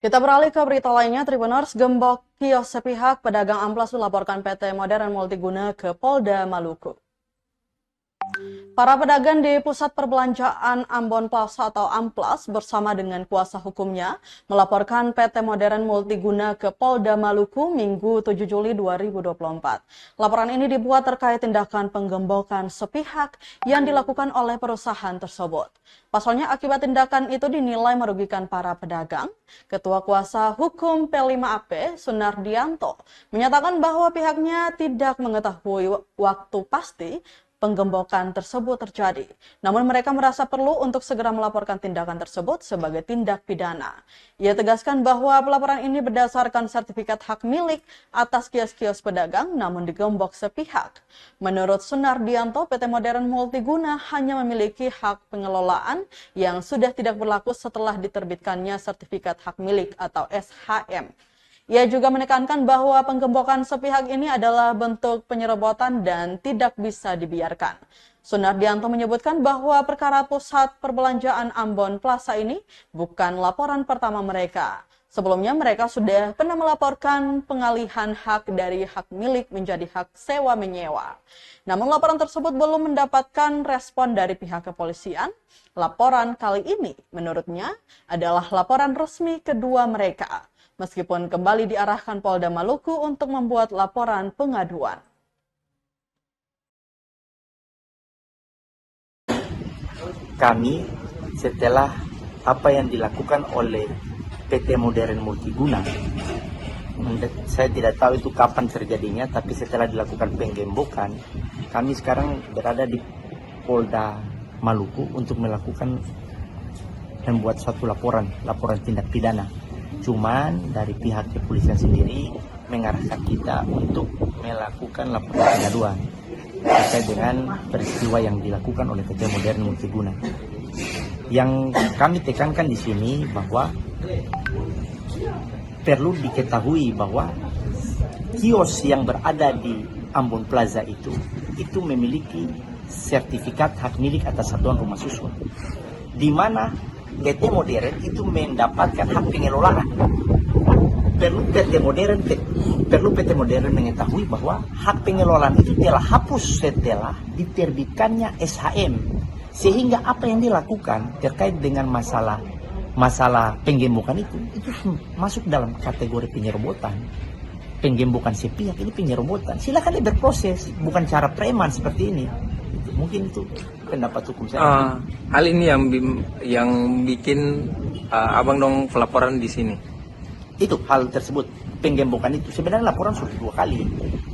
Kita beralih ke berita lainnya, Tribuners, gembok kios sepihak pedagang amplas dilaporkan PT Modern Multiguna ke Polda Maluku. Para pedagang di Pusat Perbelanjaan Ambon Plaza atau Amplas bersama dengan kuasa hukumnya melaporkan PT Modern Multiguna ke Polda Maluku Minggu 7 Juli 2024. Laporan ini dibuat terkait tindakan penggembokan sepihak yang dilakukan oleh perusahaan tersebut. Pasalnya akibat tindakan itu dinilai merugikan para pedagang. Ketua Kuasa Hukum P5AP, Sunardianto, menyatakan bahwa pihaknya tidak mengetahui waktu pasti penggembokan tersebut terjadi. Namun mereka merasa perlu untuk segera melaporkan tindakan tersebut sebagai tindak pidana. Ia tegaskan bahwa pelaporan ini berdasarkan sertifikat hak milik atas kios-kios pedagang namun digembok sepihak. Menurut Sunardianto, PT Modern Multiguna hanya memiliki hak pengelolaan yang sudah tidak berlaku setelah diterbitkannya sertifikat hak milik atau SHM. Ia juga menekankan bahwa penggembokan sepihak ini adalah bentuk penyerobotan dan tidak bisa dibiarkan. Sunardianto menyebutkan bahwa perkara Pusat Perbelanjaan Ambon Plaza ini bukan laporan pertama mereka. Sebelumnya mereka sudah pernah melaporkan pengalihan hak dari hak milik menjadi hak sewa-menyewa. Namun laporan tersebut belum mendapatkan respon dari pihak kepolisian. Laporan kali ini menurutnya adalah laporan resmi kedua mereka, meskipun kembali diarahkan Polda Maluku untuk membuat laporan pengaduan. Kami setelah apa yang dilakukan oleh PT Modern Multiguna, saya tidak tahu itu kapan terjadinya, tapi setelah dilakukan penggembokan, kami sekarang berada di Polda Maluku untuk membuat suatu laporan tindak pidana. Cuman dari pihak kepolisian sendiri mengarahkan kita untuk melakukan laporan pengaduan terkait dengan peristiwa yang dilakukan oleh PT Modern Multiguna. Yang kami tekankan di sini bahwa perlu diketahui bahwa kios yang berada di Ambon Plaza itu memiliki sertifikat hak milik atas satuan rumah susun, di mana PT Modern itu mendapatkan hak pengelolaan. Perlu PT Modern mengetahui bahwa hak pengelolaan itu telah hapus setelah diterbitkannya SHM. Sehingga apa yang dilakukan terkait dengan masalah penggembokan itu masuk dalam kategori penyerobotan. Penggembokan sepihak ini penyerobotan. Silakan berproses, bukan cara preman seperti ini. Mungkin itu pendapat hukum saya. Hal ini yang bikin abang dong pelaporan di sini. Itu hal tersebut, penggembokan itu sebenarnya laporan sudah 2 kali.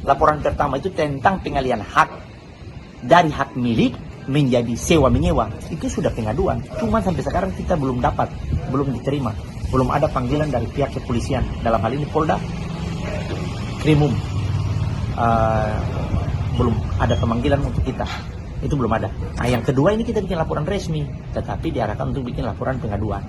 Laporan pertama itu tentang pengalihan hak dari hak milik menjadi sewa menyewa. Itu sudah pengaduan. Cuma sampai sekarang kita belum diterima, belum ada panggilan dari pihak kepolisian. Dalam hal ini Polda, Krimum, belum ada pemanggilan untuk kita. Itu belum ada. Nah, yang kedua ini kita bikin laporan resmi, tetapi diarahkan untuk bikin laporan pengaduan.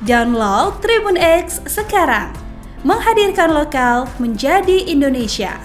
Download Tribun X sekarang, menghadirkan lokal menjadi Indonesia.